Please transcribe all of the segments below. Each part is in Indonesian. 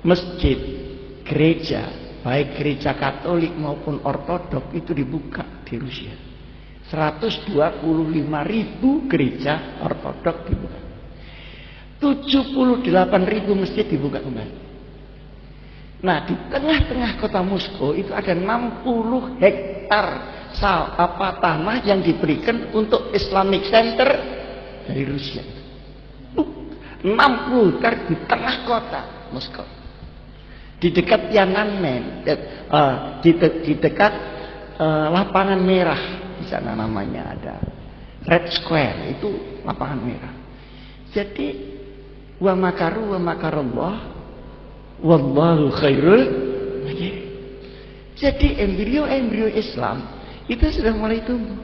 masjid, gereja, baik gereja Katolik maupun Ortodok itu dibuka di Rusia. 125.000 gereja Ortodok dibuka. 78.000 masjid dibuka kembali. Nah, di tengah-tengah kota Moskow itu ada 60 hektar tanah yang diberikan untuk Islamic Center dari Rusia. 60 hektar di tengah kota Moskow. Di dekat Tiananmen, di dekat lapangan merah, di sana namanya ada Red Square, itu lapangan merah. Jadi wa makaru wa makarallah wallahu khairul makirin. Jadi embrio Islam itu sudah mulai tumbuh.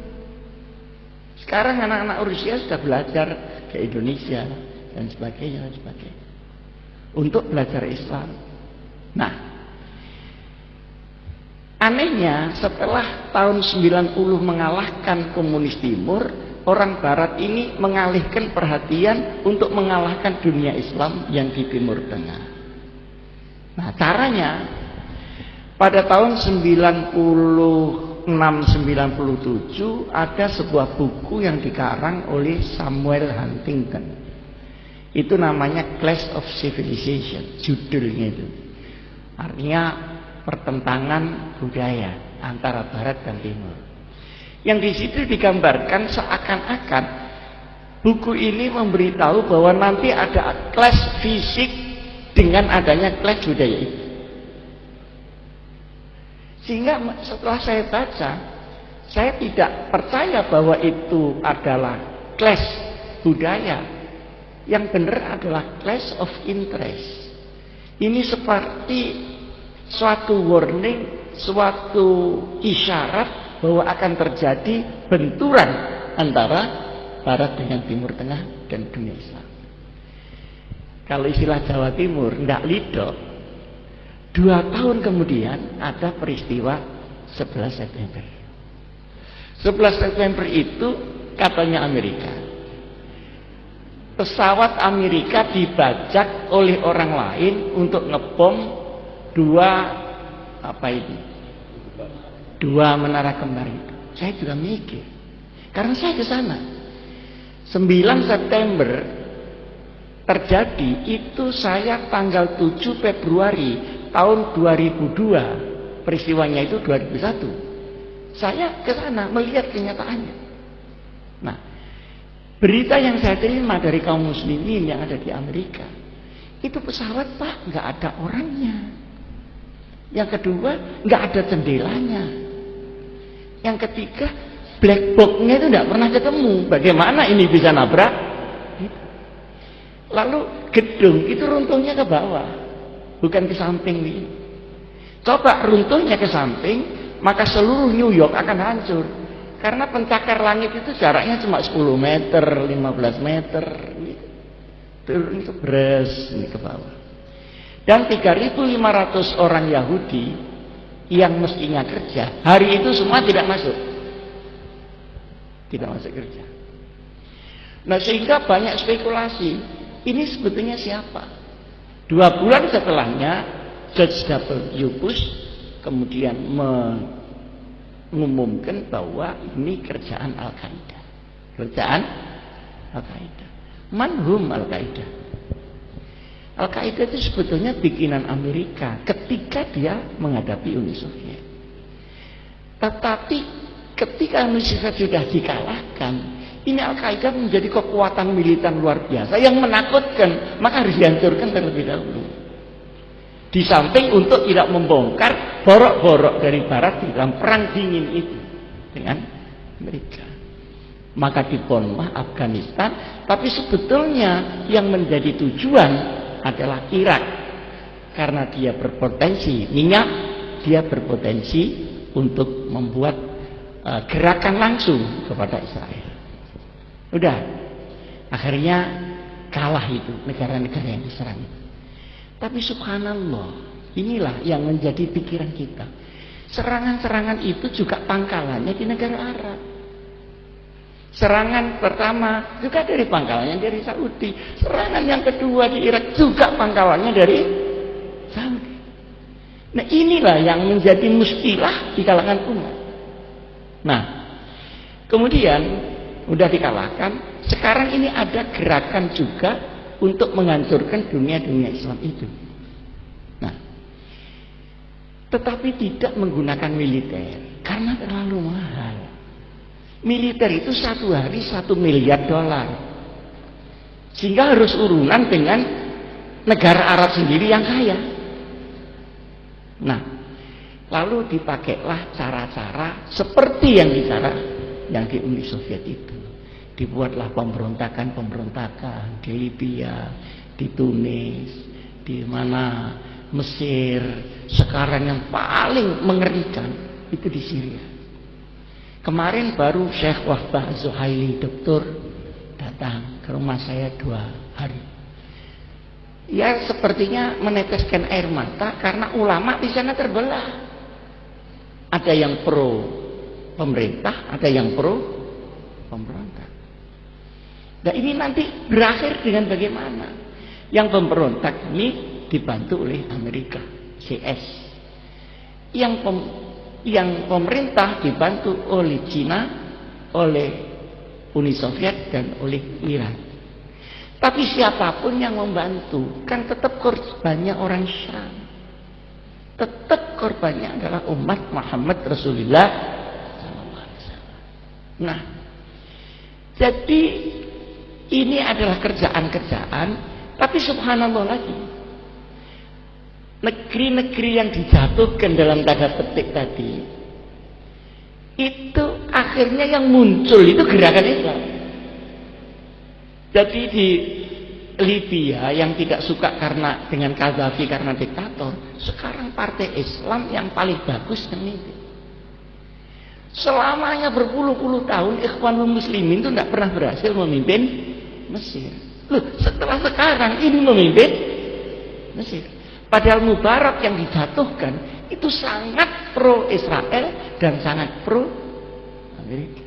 Sekarang anak-anak Rusia sudah belajar ke Indonesia dan sebagainya untuk belajar Islam. Nah, anehnya setelah tahun 90 mengalahkan komunis timur, orang barat ini mengalihkan perhatian untuk mengalahkan dunia Islam yang di Timur Tengah. Nah, caranya pada tahun 96-97 ada sebuah buku yang dikarang oleh Samuel Huntington. Itu namanya Clash of Civilization, judulnya itu. Artinya pertentangan budaya antara barat dan timur. Yang di situ digambarkan seakan-akan buku ini memberitahu bahwa nanti ada clash fisik dengan adanya clash budaya itu. Sehingga setelah saya baca, saya tidak percaya bahwa itu adalah clash budaya. Yang benar adalah clash of interest. Ini seperti suatu warning, suatu isyarat bahwa akan terjadi benturan antara barat dengan timur tengah dan dunia Islam. Kalau istilah Jawa Timur, ndak lido, 2 tahun kemudian ada peristiwa 11 September. 11 September itu katanya Amerika. Pesawat Amerika dibajak oleh orang lain untuk ngebom 2 menara kembar itu. Saya juga mikir, karena saya ke sana. 9 September terjadi itu, saya tanggal 7 Februari tahun 2002, peristiwanya itu 2001. Saya ke sana melihat kenyataannya. Nah, berita yang saya terima dari kaum muslimin yang ada di Amerika, itu pesawat Pak nggak ada orangnya. Yang kedua nggak ada jendelanya. Yang ketiga black box-nya itu nggak pernah ketemu. Bagaimana ini bisa nabrak? Lalu gedung itu runtuhnya ke bawah, bukan ke samping ini. Coba runtuhnya ke samping, maka seluruh New York akan hancur. Karena pencakar langit itu jaraknya cuma 10 meter, 15 meter. Turun itu bres ini ke bawah. Dan 3.500 orang Yahudi yang mestinya kerja, hari itu semua tidak masuk. Tidak masuk kerja. Nah, sehingga banyak spekulasi. Ini sebetulnya siapa? 2 bulan setelahnya, George W. Bush kemudian mengumumkan bahwa ini kerjaan Al-Qaeda. Kerjaan Al-Qaeda. Manhum Al-Qaeda. Al-Qaeda itu sebetulnya bikinan Amerika ketika dia menghadapi Uni Soviet. Tetapi ketika Uni Soviet sudah dikalahkan, ini Al-Qaeda menjadi kekuatan militer luar biasa yang menakutkan, maka harus dihancurkan terlebih dahulu. Di samping untuk tidak membongkar borok-borok dari Barat di dalam perang dingin itu dengan Amerika. Maka dibomlah Afghanistan, tapi sebetulnya yang menjadi tujuan adalah Irak. Karena dia berpotensi minyak, dia berpotensi untuk membuat gerakan langsung kepada Israel. Udah, akhirnya kalah itu negara-negara yang diserang. Tapi subhanallah, inilah yang menjadi pikiran kita. Serangan-serangan itu juga pangkalannya di negara Arab. Serangan pertama juga dari pangkalannya dari Saudi. Serangan yang kedua di Irak juga pangkalannya dari Saudi. Nah inilah yang menjadi muskilah di kalangan umat. Nah kemudian udah dikalahkan, sekarang ini ada gerakan juga untuk menghancurkan dunia Islam itu. Nah, tetapi tidak menggunakan militer karena terlalu mahal. Militer itu satu hari $1 miliar, sehingga harus urunan dengan negara Arab sendiri yang kaya. Nah, lalu dipakailah cara-cara seperti yang di Uni Soviet itu. Dibuatlah pemberontakan di Libya, di Tunis, di mana Mesir, sekarang yang paling mengerikan itu di Syria. Kemarin baru Syekh Wahbah Zuhaili doktor datang ke rumah saya 2 hari. Ya sepertinya meneteskan air mata karena ulama di sana terbelah. Ada yang pro pemerintah, ada yang pro pemberontak. Nah ini nanti berakhir dengan bagaimana? Yang pemberontak ini dibantu oleh Amerika, CS. Yang pemerintah dibantu oleh Cina, oleh Uni Soviet dan oleh Iran. Tapi siapapun yang membantu, kan tetap korbannya orang Syam. Tetap korbannya adalah umat Muhammad Rasulullah. Nah, jadi ini adalah kerjaan-kerjaan, tapi subhanallah lagi, negeri-negeri yang dijatuhkan dalam tanda petik tadi, itu akhirnya yang muncul itu gerakan Islam. Jadi di Libya yang tidak suka karena dengan Gaddafi karena diktator, sekarang partai Islam yang paling bagus yang itu. Selamanya berpuluh-puluh tahun Ikhwanul Muslimin itu tidak pernah berhasil memimpin Mesir. Loh, setelah sekarang ini memimpin Mesir. Padahal Mubarak yang dijatuhkan itu sangat pro Israel dan sangat pro Amerika.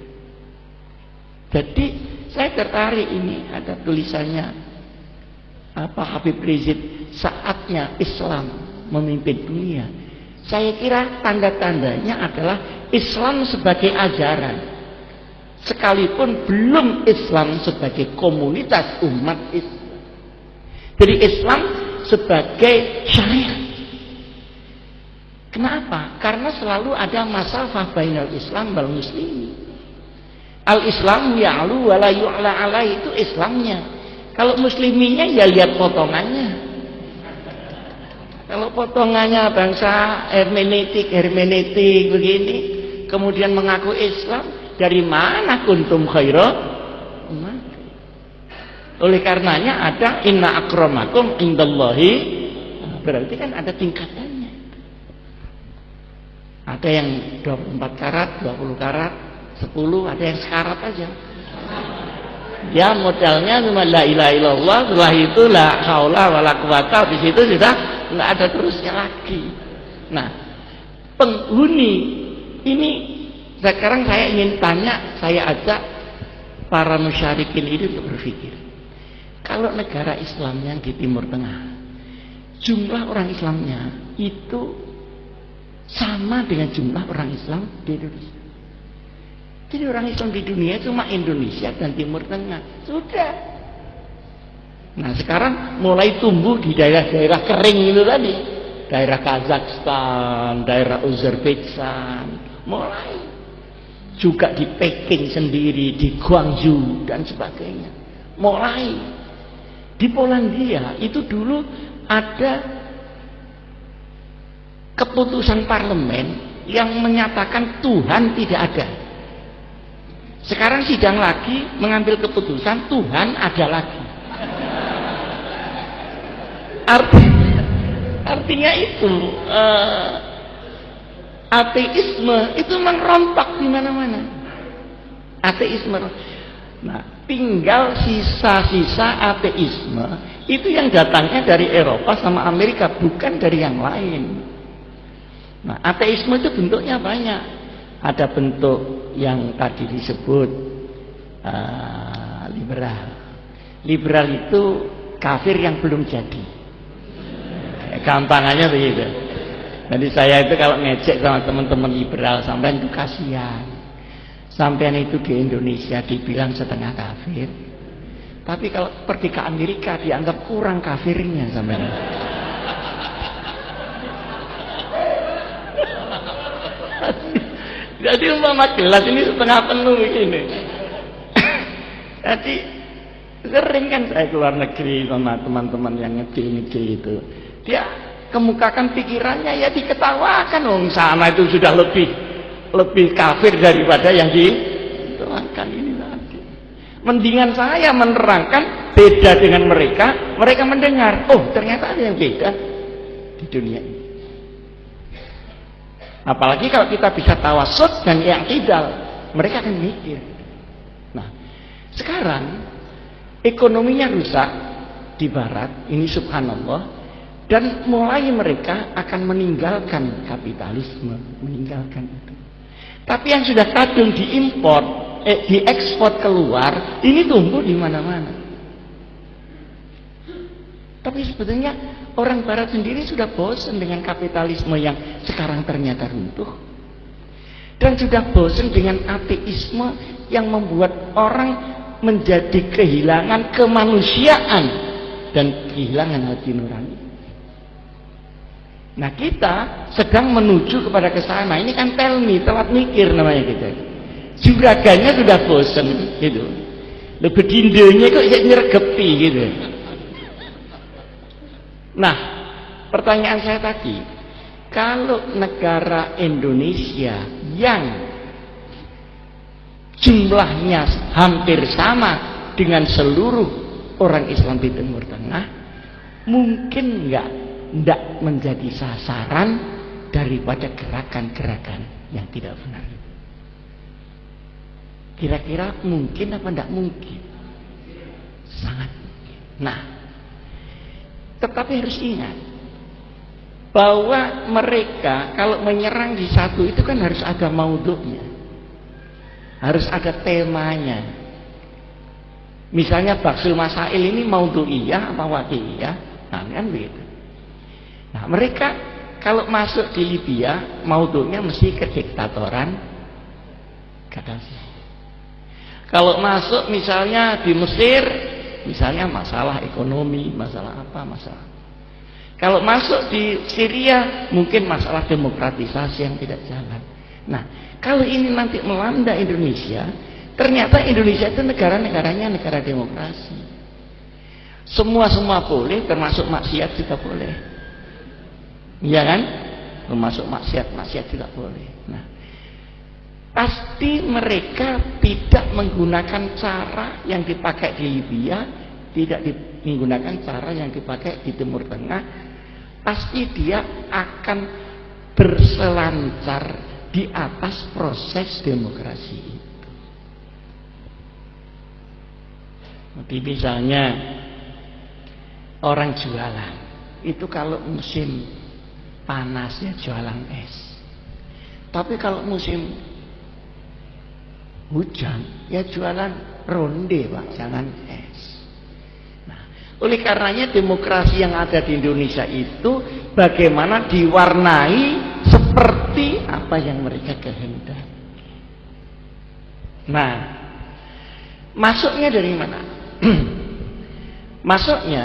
Jadi saya tertarik ini ada tulisannya Habib Rizid, saatnya Islam memimpin dunia. Saya kira tanda-tandanya adalah Islam sebagai ajaran, sekalipun belum Islam sebagai komunitas umat Islam. Jadi Islam sebagai syariat. Kenapa? Karena selalu ada masafah bainal Islam wal muslimin. Al-Islam ya'lu wa la yu'la alai, itu Islamnya. Kalau musliminnya ya lihat potongannya. Kalau potongannya bangsa hermeneutik begini, kemudian mengaku Islam, dari mana kuntum khaira umat? Oleh karenanya ada inna akramakum indallahi, berarti kan ada tingkatannya. Ada yang 24 karat, 20 karat, 10, ada yang sekarat aja. Ya modalnya cuma la ilaha illallah, setelah itu la haula wala quwata, di situ sudah nggak ada terusnya lagi. Nah, penghuni ini sekarang saya ingin tanya, saya ajak para musyarikin ini untuk berpikir. Kalau negara Islam yang di Timur Tengah, jumlah orang Islamnya itu sama dengan jumlah orang Islam di Indonesia. Jadi orang Islam di dunia cuma Indonesia dan Timur Tengah. Sudah. Nah sekarang mulai tumbuh di daerah-daerah kering itu tadi. Daerah Kazakhstan, daerah Uzbekistan. Mulai. Juga di Peking sendiri, di Guangzhou dan sebagainya. Mulai. Di Polandia itu dulu ada keputusan parlemen yang menyatakan Tuhan tidak ada. Sekarang sidang lagi mengambil keputusan Tuhan ada lagi. Artinya itu ateisme itu merontak di mana-mana. Ateisme. Nah, tinggal sisa-sisa ateisme itu yang datangnya dari Eropa sama Amerika, bukan dari yang lain. Nah, ateisme itu bentuknya banyak. Ada bentuk yang tadi disebut liberal. Liberal itu kafir yang belum jadi. Gampangannya begitu. Jadi saya itu kalau ngecek sama teman-teman liberal, sampean itu kasihan. Sampean itu di Indonesia dibilang setengah kafir, tapi kalau pergi ke Amerika dianggap kurang kafirnya sampean. Jadi umpama gelas ini setengah penuh begini. Jadi sering kan saya keluar negeri sama teman-teman yang ngecil-ngecil itu, dia kemukakan pikirannya ya diketawakan, sana itu sudah lebih kafir daripada yang dituangkan ini tadi. Mendingan saya menerangkan beda dengan mereka, mereka mendengar, oh ternyata ada yang beda di dunia ini. Apalagi kalau kita bisa tawasud dan yang tidak, mereka akan mikir. Nah, sekarang ekonominya rusak di barat, ini subhanallah, dan mulai mereka akan meninggalkan kapitalisme, meninggalkan itu. Tapi yang sudah kadung diimpor, diekspor keluar, ini tumbuh di mana-mana. Tapi sebetulnya orang barat sendiri sudah bosan dengan kapitalisme yang sekarang ternyata runtuh. Dan sudah bosan dengan ateisme yang membuat orang menjadi kehilangan kemanusiaan dan kehilangan hati nurani. Nah, kita sedang menuju kepada kesana. Ini kan telat mikir namanya kita. Juraganya sudah bosan gitu. Lebih dindonya kok nyergepi gitu. Nah, pertanyaan saya tadi, kalau negara Indonesia yang jumlahnya hampir sama dengan seluruh orang Islam di Timur Tengah, mungkin tidak menjadi sasaran daripada gerakan-gerakan yang tidak benar. Kira-kira mungkin apa tidak mungkin? Sangat mungkin. Nah, tetapi harus ingat bahwa mereka kalau menyerang di satu itu kan harus ada maudhu'nya, harus ada temanya. Misalnya Baksul Masail ini maudhu'iyah apa waqi'iyah, nah kan begitu. Nah, mereka kalau masuk di Libya maudhu'nya mesti kediktatoran Gaddafi. Kalau masuk misalnya di Mesir, misalnya masalah ekonomi, masalah apa, masalah. Kalau masuk di Syria, mungkin masalah demokratisasi yang tidak jalan. Nah, kalau ini nanti melanda Indonesia, ternyata Indonesia itu negara-negaranya negara demokrasi. Semua boleh, termasuk maksiat juga boleh. Iya kan? Termasuk maksiat juga boleh. Nah, pasti mereka tidak menggunakan cara yang dipakai di Libya, tidak menggunakan cara yang dipakai di Timur Tengah. Pasti dia akan berselancar di atas proses demokrasi itu. Jadi misalnya orang jualan itu kalau musim panas ya jualan es, tapi kalau musim hujan ya jualan ronde Pak, jangan es. Nah, oleh karenanya demokrasi yang ada di Indonesia itu bagaimana diwarnai seperti apa yang mereka kehendaki. Nah, masuknya dari mana? Masuknya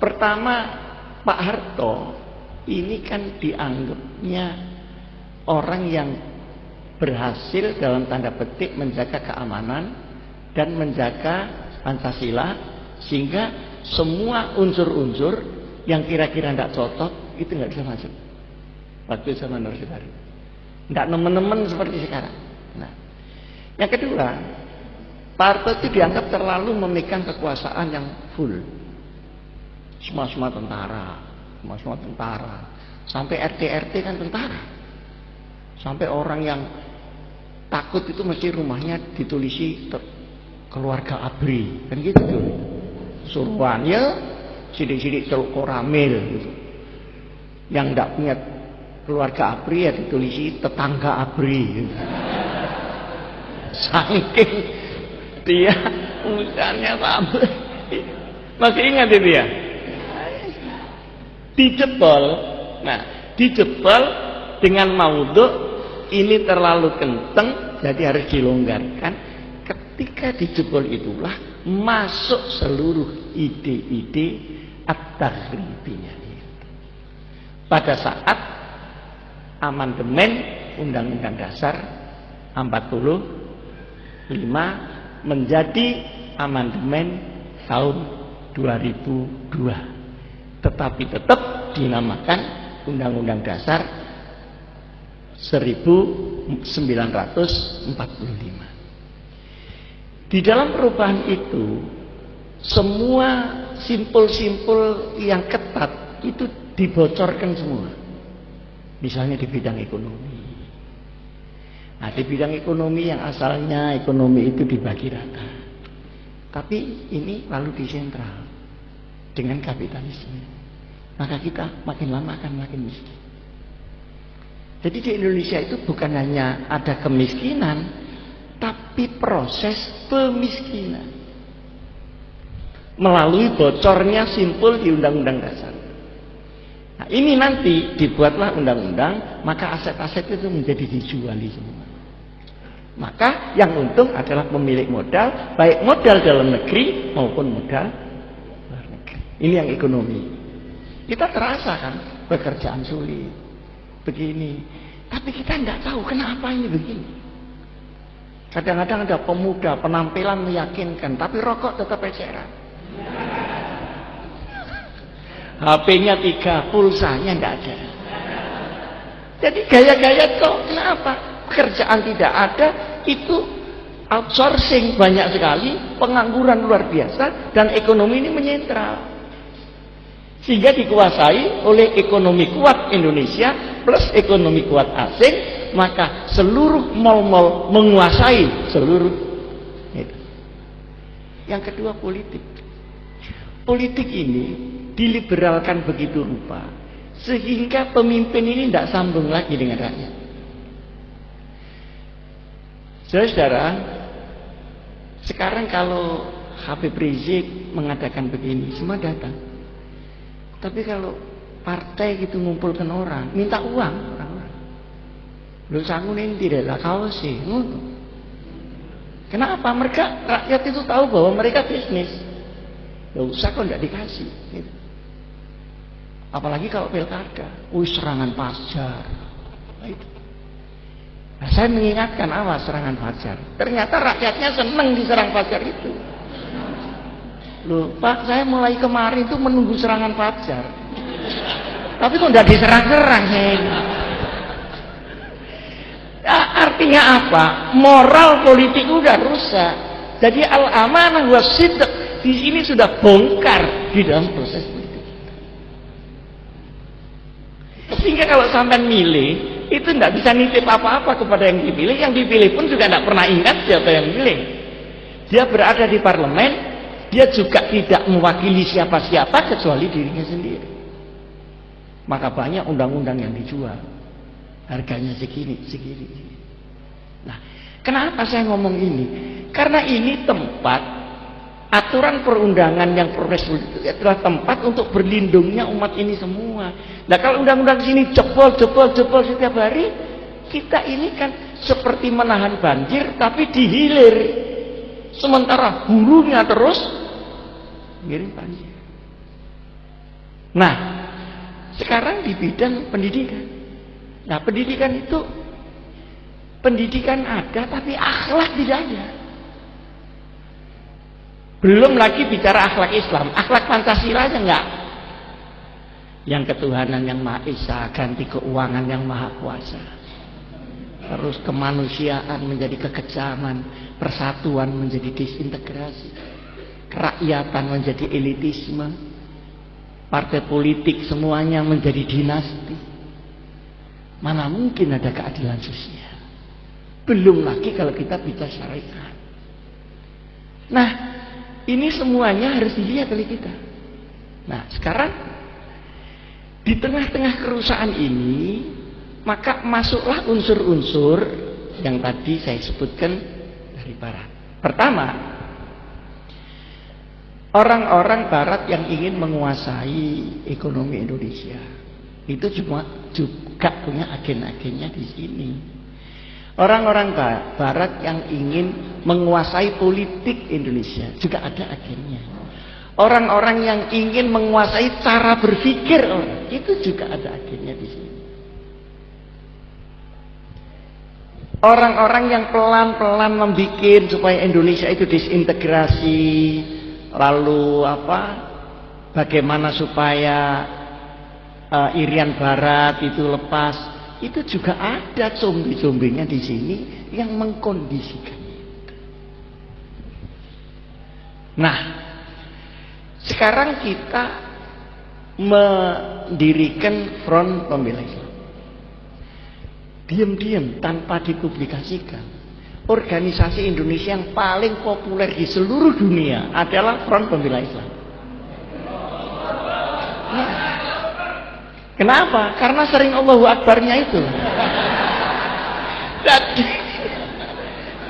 pertama, Pak Harto ini kan dianggapnya orang yang berhasil dalam tanda petik menjaga keamanan dan menjaga Pancasila, sehingga semua unsur-unsur yang kira-kira tidak cocok itu nggak bisa masuk waktu zaman Orde Baru, nggak nemen-nemen seperti sekarang. Nah, yang kedua, Pak Harto itu dianggap terlalu memegang kekuasaan yang full, semua tentara, sampai RT kan tentara, sampai orang yang takut itu mesti rumahnya ditulisi keluarga ABRI, kan gitu tuh. Suruhan ya sidik-sidik Teluk Koramil gitu. Yang tidak punya keluarga ABRI ya ditulisi tetangga ABRI gitu. Saking dia urusannya sampai masih ingat itu ya. dijebol. Nah, dijebol dengan maudhu ini terlalu kenceng, jadi harus dilonggarkan. Ketika dijebol itulah masuk seluruh ide-ide at-taghribinya. Pada saat amandemen Undang-Undang Dasar 45 menjadi amandemen tahun 2002, tetapi tetap dinamakan Undang-Undang Dasar 1945. Di dalam perubahan itu semua simpul-simpul yang ketat itu dibocorkan semua. Misalnya di bidang ekonomi. Nah, di bidang ekonomi yang asalnya ekonomi itu dibagi rata, tapi ini lalu disentral dengan kapitalisme. Maka kita makin lama akan makin miskin. Jadi di Indonesia itu bukan hanya ada kemiskinan, tapi proses pemiskinan melalui bocornya simpul di Undang-Undang Dasar. Nah, ini nanti dibuatlah undang-undang, maka aset-aset itu menjadi dijuali semua. Maka yang untung adalah pemilik modal, baik modal dalam negeri maupun modal luar negeri. Ini yang ekonomi. Kita terasa kan pekerjaan sulit, begini. Tapi kita tidak tahu kenapa ini begini. Kadang-kadang ada pemuda penampilan meyakinkan, tapi rokok tetap eceran. HP-nya 3, pulsanya tidak ada. Jadi gaya-gaya kok kenapa? Pekerjaan tidak ada, itu outsourcing banyak sekali, pengangguran luar biasa, dan ekonomi ini menyentral. Sehingga dikuasai oleh ekonomi kuat Indonesia plus ekonomi kuat asing, maka seluruh mal-mal menguasai seluruh itu. Yang kedua politik. Politik ini diliberalkan begitu rupa sehingga pemimpin ini tidak sambung lagi dengan rakyat. Saudara-saudara, sekarang kalau Habib Rizik mengadakan begini, semua datang. Tapi kalau partai gitu ngumpulkan orang, minta uang orang-orang. Lu sangunin tidak lah kau sih. Kenapa? Mereka rakyat itu tahu bahwa mereka bisnis. Gak usah kok tidak dikasih. Gitu. Apalagi kalau pilkada, serangan fajar. Nah, saya mengingatkan awas serangan fajar. Ternyata rakyatnya senang diserang fajar itu. Loh, Pak, saya mulai kemarin itu menunggu serangan fajar. Tapi kok tidak diserang-serang ini. Artinya apa? Moral politik udah rusak. Jadi al-amanah was-sidq di sini sudah bongkar di dalam proses politik. Sehingga kalau sampai milih, itu tidak bisa nitip apa-apa kepada yang dipilih. Yang dipilih pun juga tidak pernah ingat siapa yang milih. Dia berada di parlemen, dia juga tidak mewakili siapa-siapa kecuali dirinya sendiri. Maka banyak undang-undang yang dijual, harganya segini. Nah, kenapa saya ngomong ini? Karena ini tempat aturan perundangan yang progres itu adalah tempat untuk berlindungnya umat ini semua. Nah, kalau undang-undang sini jebol setiap hari, kita ini kan seperti menahan banjir tapi dihilir. Sementara hulunya terus ngirim banjir. Nah, sekarang di bidang pendidikan. Nah, pendidikan itu pendidikan ada tapi akhlak tidak ada. Belum lagi bicara akhlak Islam, akhlak Pancasila aja enggak. Yang ketuhanan yang Maha Esa ganti keuangan yang Maha Kuasa. Terus kemanusiaan menjadi kekejaman, persatuan menjadi disintegrasi, kerakyatan menjadi elitisme, partai politik semuanya menjadi dinasti. Mana mungkin ada keadilan sosial? Belum lagi kalau kita bicara syariat. Nah, ini semuanya harus dilihat oleh kita. Nah, sekarang di tengah-tengah kerusakan ini, maka masuklah unsur-unsur yang tadi saya sebutkan dari barat. Pertama, Orang-orang Barat yang ingin menguasai ekonomi Indonesia itu juga punya agen-agennya di sini. Orang-orang Barat yang ingin menguasai politik Indonesia juga ada agennya. Orang-orang yang ingin menguasai cara berpikir orang itu juga ada agennya di sini. Orang-orang yang pelan-pelan membuat supaya Indonesia itu disintegrasi, lalu bagaimana supaya Irian Barat itu lepas, itu juga ada zombie-zombinya di sini yang mengkondisikan. Nah, sekarang kita mendirikan Front Pembela Islam. Diam-diam tanpa dipublikasikan. Organisasi Indonesia yang paling populer di seluruh dunia adalah Front Pembela Islam. Nah, kenapa? Karena sering Allahu Akbarnya itu.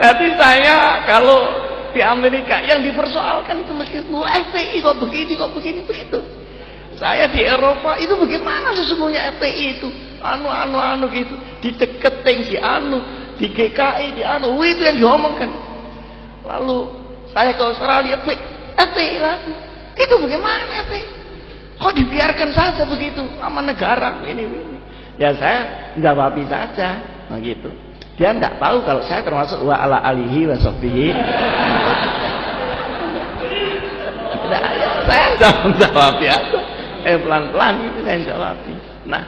Jadi saya kalau di Amerika yang dipersoalkan itu meskipun FPI kok begini begitu. Saya di Eropa itu bagaimana sesungguhnya FPI itu anu gitu dideketing si di GKI itu yang diomongkan. Lalu saya ke Australia FPI lagi itu bagaimana FPI kok dibiarkan saja begitu sama negara ini. Ya saya jawabi saja begitu. Dia tidak tahu kalau saya termasuk wa ala alihi wa sahbihi. Saya jawab ya. Pelan-pelan itu saya jawab. Nah,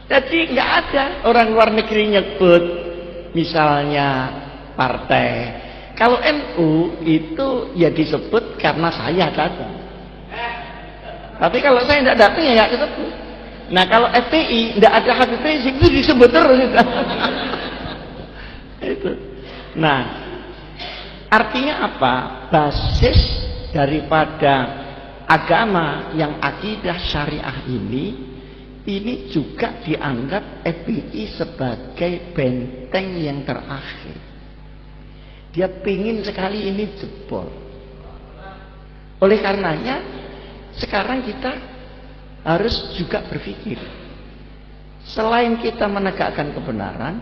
jadi nggak ada orang luar negeri nyebut misalnya partai. Kalau NU itu ya disebut karena saya datang. Tapi kalau saya tidak datang ya nggak disebut. Nah kalau FPI tidak ada Habib Rizik itu disebut terus. Itu. Nah, artinya apa? Basis daripada agama yang akidah syariah ini juga dianggap FPI sebagai benteng yang terakhir. Dia pingin sekali ini jebol. Oleh karenanya sekarang kita harus juga berpikir, selain kita menegakkan kebenaran,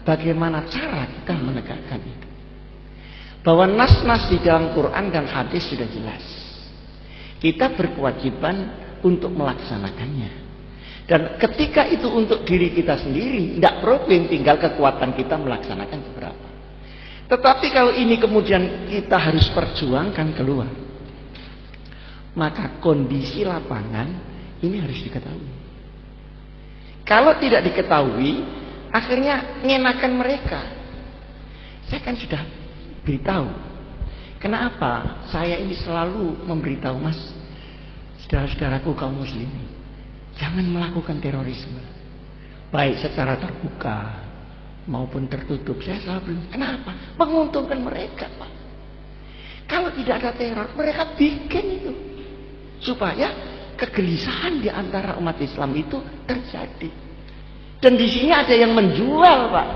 bagaimana cara kita menegakkan itu. Bahwa nas-nas di dalam Quran dan hadis sudah jelas. Kita berkewajiban untuk melaksanakannya. Dan ketika itu untuk diri kita sendiri, tidak problem, tinggal kekuatan kita melaksanakan beberapa. Tetapi kalau ini kemudian kita harus perjuangkan keluar, maka kondisi lapangan ini harus diketahui. Kalau tidak diketahui, akhirnya ngenakan mereka. Saya kan sudah beritahu. Kenapa saya ini selalu memberitahu, Mas, saudara-saudaraku kaum muslimin, jangan melakukan terorisme, baik secara terbuka maupun tertutup. Saya selalu bilang, kenapa? Menguntungkan mereka, Pak. Kalau tidak ada teror, mereka bikin itu supaya kegelisahan di antara umat Islam itu terjadi. Dan di sini ada yang menjual, Pak.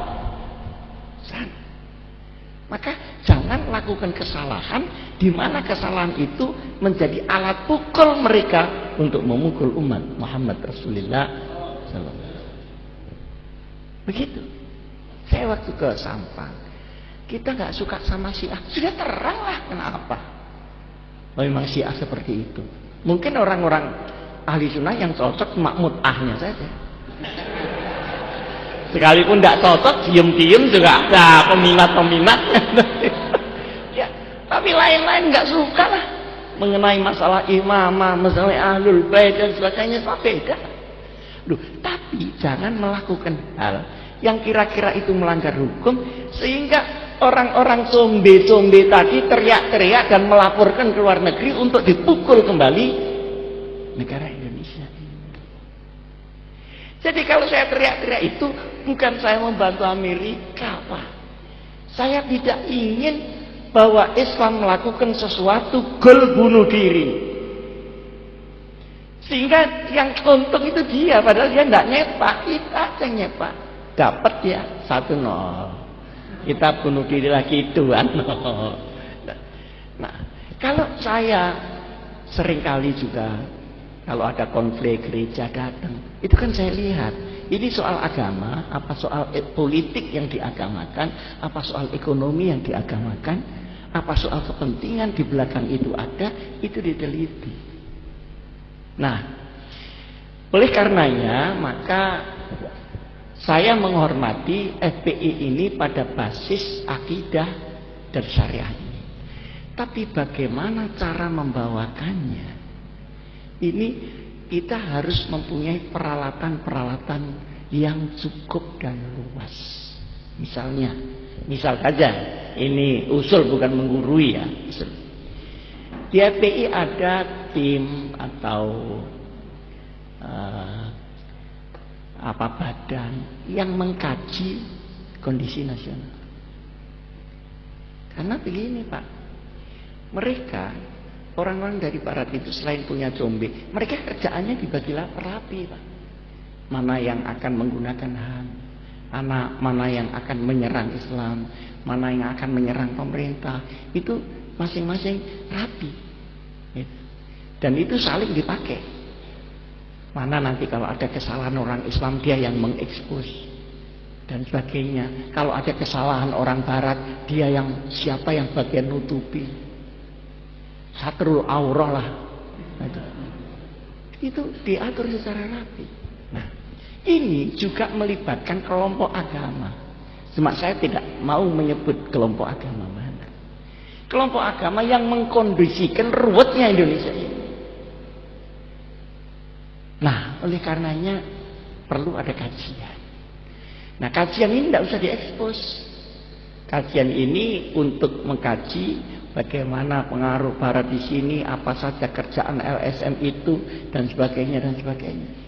Maka jangan lakukan kesalahan di mana kesalahan itu menjadi alat pukul mereka untuk memukul umat Muhammad Rasulullah SAW. Begitu. Saya waktu ke Sampang, kita nggak suka sama Syiah, sudah terang lah kenapa. Memang Syiah seperti itu. Mungkin orang-orang ahli sunnah yang cocok makmud ahnya saja. Sekalipun tidak cocok, diem-diem juga ada peminat-peminat. Ya, tapi lain-lain nggak suka lah mengenai masalah imamah, masalah ahlul bait dan sebagainya, beda. Loh, tapi jangan melakukan hal yang kira-kira itu melanggar hukum sehingga orang-orang sombe-sombe tadi teriak-teriak dan melaporkan ke luar negeri untuk dipukul kembali negara Indonesia. Jadi kalau saya teriak-teriak itu bukan saya membantu Amerika, Pak. Saya tidak ingin bahwa Islam melakukan sesuatu gol bunuh diri. Sehingga yang untung itu dia, padahal dia tidak nyepak, kita yang nyepak. Dapat ya 1-0. Kita bunuh diri lagi 2-0. Nah, kalau saya seringkali juga kalau ada konflik gereja datang. Itu kan saya lihat. Ini soal agama, apa soal politik yang diagamakan, apa soal ekonomi yang diagamakan, apa soal kepentingan di belakang itu ada, itu diteliti. Nah, oleh karenanya maka saya menghormati FPI ini pada basis akidah dan syariah ini. Tapi bagaimana cara membawakannya? Ini kita harus mempunyai peralatan-peralatan yang cukup dan luas. Misalnya, misal saja, ini usul bukan menggurui ya. Di FPI ada tim atau badan yang mengkaji kondisi nasional. Karena begini Pak, mereka orang-orang dari barat itu selain punya zombie, mereka kerjaannya dibagi rapi Pak. Mana yang akan menggunakan HAM, mana yang akan menyerang Islam, mana yang akan menyerang pemerintah, itu masing-masing rapi. Dan itu saling dipakai. Mana nanti kalau ada kesalahan orang Islam, dia yang mengekspos dan sebagainya. Kalau ada kesalahan orang barat, dia yang siapa yang bagian nutupi. Satrul aurah lah. Itu diatur secara rapi. Nah, ini juga melibatkan kelompok agama. Cuma saya tidak mau menyebut kelompok agama mana. Kelompok agama yang mengkondisikan ruwetnya Indonesia ini. Nah, oleh karenanya perlu ada kajian. Nah, kajian ini tidak usah diekspos. Kajian ini untuk mengkaji bagaimana pengaruh barat di sini, apa saja kerjaan LSM itu dan sebagainya dan sebagainya.